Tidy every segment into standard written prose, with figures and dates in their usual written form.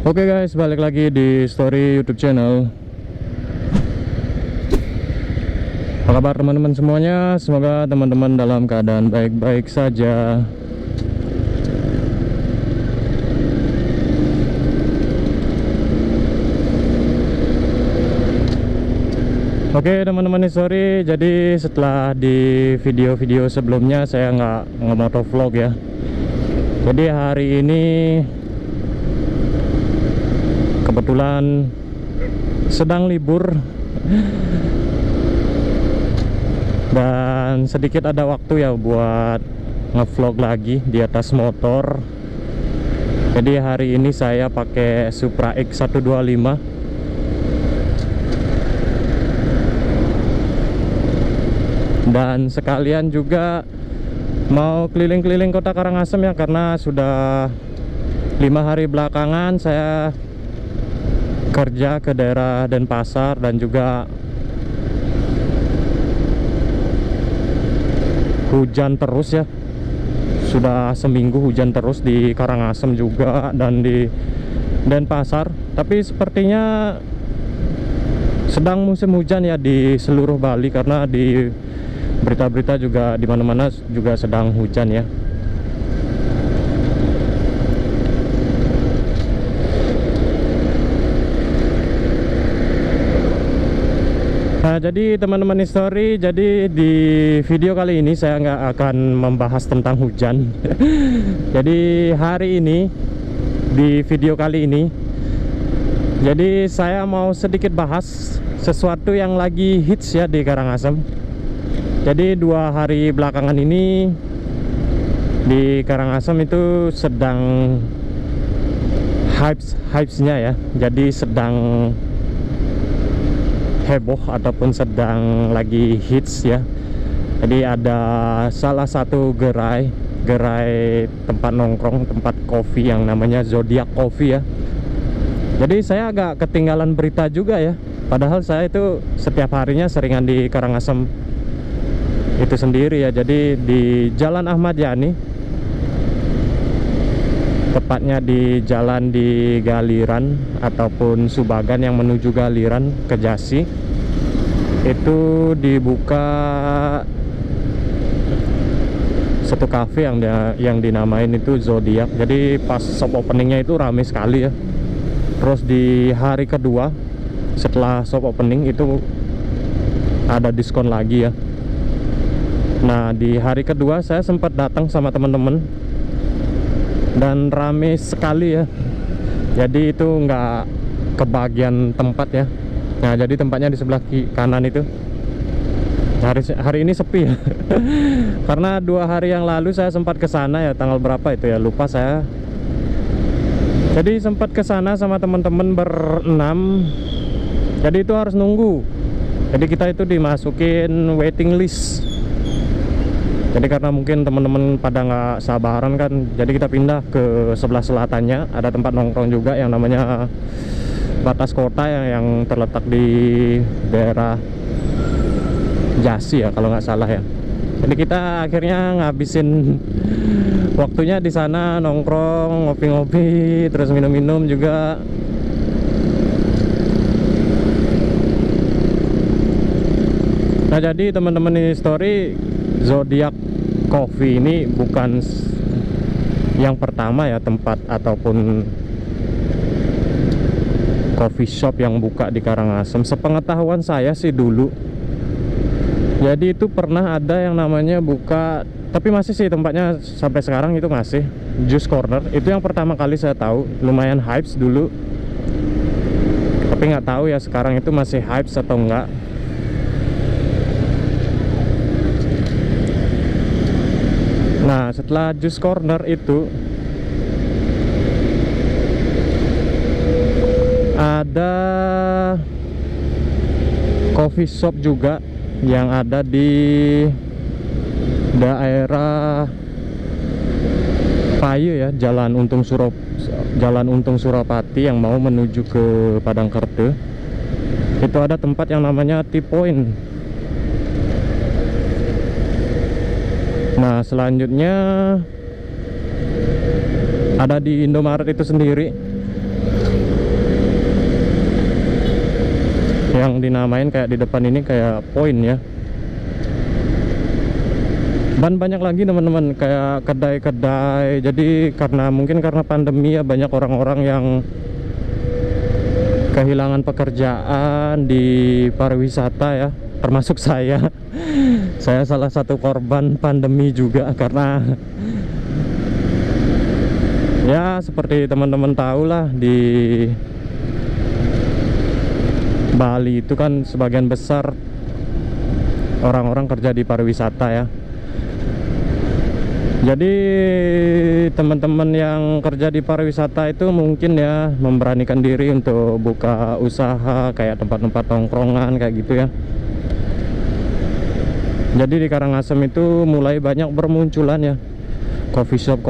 Oke guys, balik lagi di story YouTube channel. Apa kabar teman-teman semuanya? Semoga teman-teman dalam keadaan baik-baik saja. Oke teman-teman, sorry, jadi setelah di video-video sebelumnya saya nggak motovlog ya. Jadi hari ini kebetulan sedang libur dan sedikit ada waktu ya buat ngevlog lagi di atas motor. Jadi hari ini saya pakai Supra X125. Dan sekalian juga mau keliling-keliling kota Karangasem ya, karena sudah 5 hari belakangan saya kerja ke daerah Denpasar dan juga hujan terus ya. Sudah seminggu hujan terus di Karangasem juga dan di Denpasar. Tapi sepertinya sedang musim hujan ya di seluruh Bali, karena di berita-berita juga di mana-mana juga sedang hujan ya. Nah, jadi teman-teman story, jadi di video kali ini saya nggak akan membahas tentang hujan. Jadi hari ini di video kali ini, jadi saya mau sedikit bahas sesuatu yang lagi hits ya di Karangasem. Jadi 2 hari belakangan ini di Karangasem itu sedang hypes-nya ya. Jadi sedang heboh ataupun sedang lagi hits ya. Jadi ada salah satu gerai tempat nongkrong, tempat kopi yang namanya Zodiac Coffee ya. Jadi saya agak ketinggalan berita juga ya. Padahal saya itu setiap harinya seringan di Karangasem itu sendiri ya. Jadi di Jalan Ahmad Yani, tepatnya di jalan di Galiran ataupun Subagan yang menuju Galiran ke Jasi, itu dibuka satu cafe yang dinamain itu Zodiac. Jadi pas shop openingnya itu rame sekali ya. Terus di hari kedua setelah shop opening itu ada diskon lagi ya. Nah, di hari kedua saya sempat datang sama teman-teman dan rame sekali ya. Jadi itu nggak kebagian tempat ya. Nah, jadi tempatnya di sebelah kanan itu. Hari ini sepi ya. Karena 2 hari yang lalu saya sempat ke sana ya, tanggal berapa itu ya, lupa saya. Jadi sempat ke sana sama teman-teman berenam. Jadi itu harus nunggu. Jadi kita itu dimasukin waiting list. Jadi karena mungkin teman-teman pada nggak sabaran kan, jadi kita pindah ke sebelah selatannya. Ada tempat nongkrong juga yang namanya Batas Kota yang terletak di daerah Jasi ya kalau nggak salah ya. Jadi kita akhirnya ngabisin waktunya di sana nongkrong, ngopi-ngopi, terus minum-minum juga. Nah, jadi teman-teman ini story, Zodiac Coffee ini bukan yang pertama ya tempat ataupun coffee shop yang buka di Karangasem. Sepengetahuan saya sih dulu, jadi itu pernah ada yang namanya buka, tapi masih sih tempatnya sampai sekarang itu masih, Juice Corner. Itu yang pertama kali saya tahu, lumayan hypes dulu. Tapi nggak tahu ya sekarang itu masih hypes atau enggak. Nah, setelah Juice Corner itu ada coffee shop juga yang ada di daerah Payu ya, Jalan Untung Surapati yang mau menuju ke Padangkerte. Itu ada tempat yang namanya Tea Point. Nah, selanjutnya ada di Indomaret itu sendiri. yang dinamain kayak di depan ini kayak poin ya. Dan banyak lagi teman-teman kayak kedai-kedai. Jadi mungkin karena pandemi ya, banyak orang-orang yang kehilangan pekerjaan di pariwisata ya, termasuk saya. Saya salah satu korban pandemi juga, karena ya seperti teman-teman tahu lah, di Bali itu kan sebagian besar orang-orang kerja di pariwisata ya. Jadi teman-teman yang kerja di pariwisata itu mungkin ya memberanikan diri untuk buka usaha kayak tempat-tempat tongkrongan kayak gitu ya. Jadi di Karangasem itu mulai banyak bermunculan ya coffee shop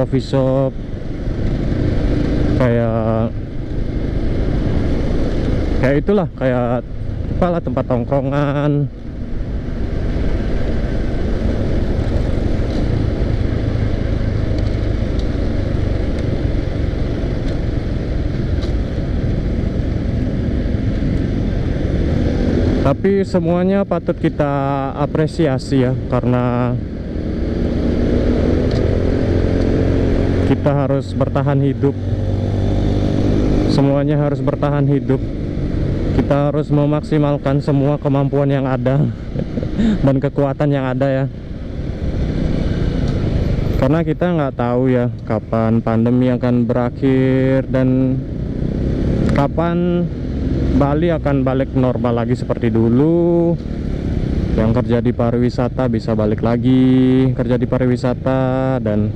kayak itulah, kayak apalah, tempat tongkrongan. Tapi semuanya patut kita apresiasi ya, karena kita harus bertahan hidup. Semuanya harus bertahan hidup. Kita harus memaksimalkan semua kemampuan yang ada dan kekuatan yang ada ya. Karena kita nggak tahu ya kapan pandemi akan berakhir dan kapan Bali akan balik normal lagi seperti dulu. Yang kerja di pariwisata bisa balik lagi kerja di pariwisata, dan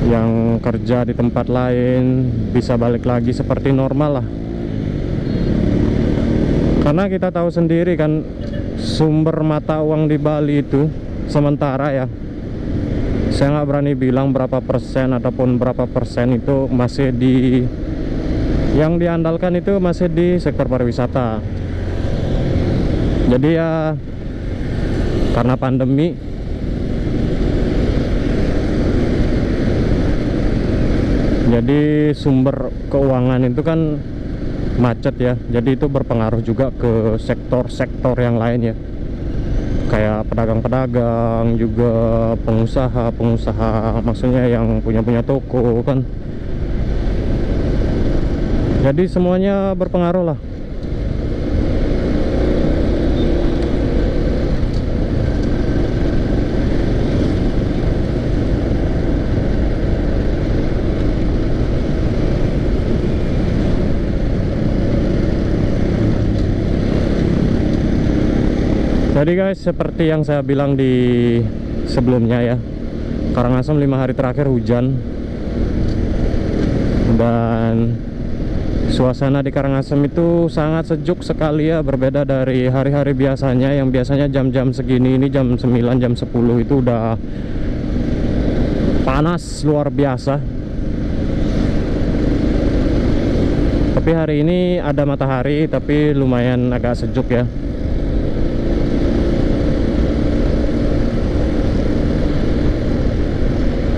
yang kerja di tempat lain bisa balik lagi seperti normal lah. Karena kita tahu sendiri kan, sumber mata uang di Bali itu sementara ya, saya nggak berani bilang berapa persen ataupun berapa persen itu masih yang diandalkan itu masih di sektor pariwisata. Jadi ya karena pandemi, jadi sumber keuangan itu kan macet ya. Jadi itu berpengaruh juga ke sektor-sektor yang lain ya, kayak pedagang-pedagang, juga pengusaha-pengusaha, maksudnya yang punya toko kan. Jadi semuanya berpengaruh lah. Jadi guys, seperti yang saya bilang di sebelumnya ya, Karangasem 5 hari terakhir hujan. Dan suasana di Karangasem itu sangat sejuk sekali ya, berbeda dari hari-hari biasanya. Yang biasanya jam-jam segini, ini jam 9, jam 10 itu udah panas luar biasa. Tapi hari ini ada matahari, tapi lumayan agak sejuk ya.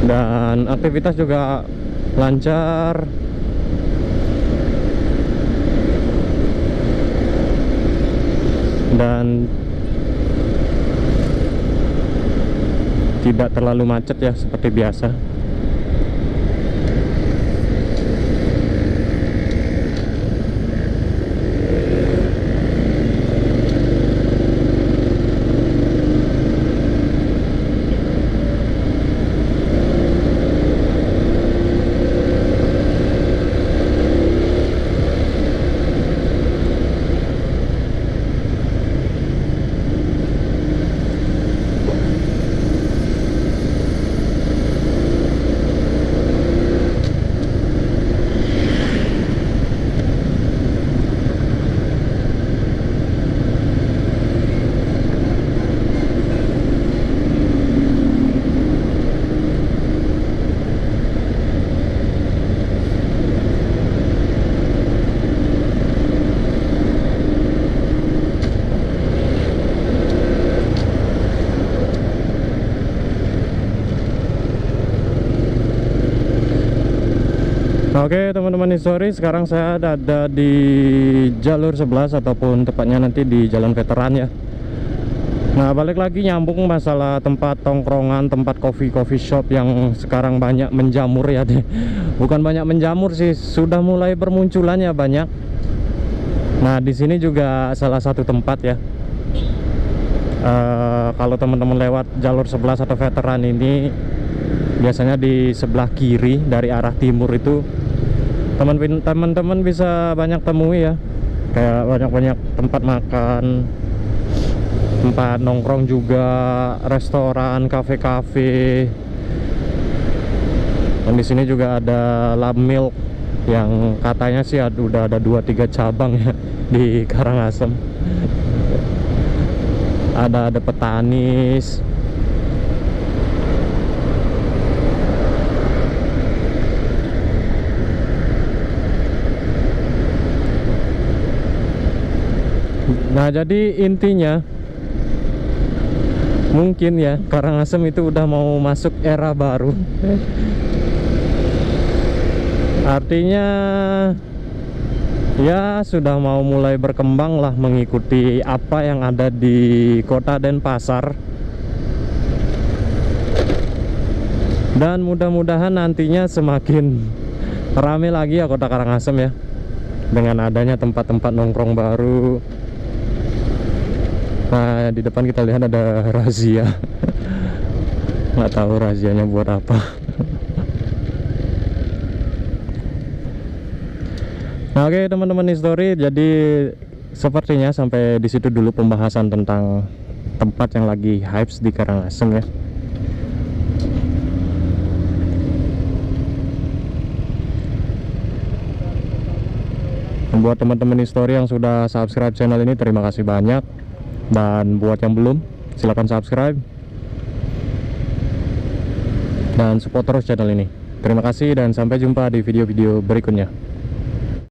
Dan aktivitas juga lancar. Dan tidak terlalu macet ya, seperti biasa. Oke teman-teman history, sekarang saya ada di jalur 11 ataupun tepatnya nanti di jalan veteran ya. Nah balik lagi nyambung masalah tempat tongkrongan, tempat coffee shop yang sekarang banyak menjamur ya deh. Bukan banyak menjamur sih, sudah mulai bermunculan ya banyak. Nah di sini juga salah satu tempat ya. Kalau teman-teman lewat jalur 11 atau veteran ini, biasanya di sebelah kiri dari arah timur itu teman-teman bisa banyak temui ya, kayak banyak tempat makan, tempat nongkrong juga, restoran, kafe-kafe. Dan di sini juga ada Love Milk yang katanya sih udah ada 2-3 cabang ya di Karangasem. Ada Petanis. Nah jadi intinya mungkin ya Karangasem itu udah mau masuk era baru. Artinya ya sudah mau mulai berkembang lah, mengikuti apa yang ada di Kota Denpasar. Dan mudah-mudahan nantinya semakin ramai lagi ya Kota Karangasem ya, dengan adanya tempat-tempat nongkrong baru. Nah di depan kita lihat ada razia. Nggak tahu razianya buat apa. Nah oke teman-teman history, jadi sepertinya sampai di situ dulu pembahasan tentang tempat yang lagi hype di Karangasem ya. Buat teman-teman history yang sudah subscribe channel ini, terima kasih banyak. Dan buat yang belum, silahkan subscribe dan support terus channel ini. Terima kasih dan sampai jumpa di video-video berikutnya.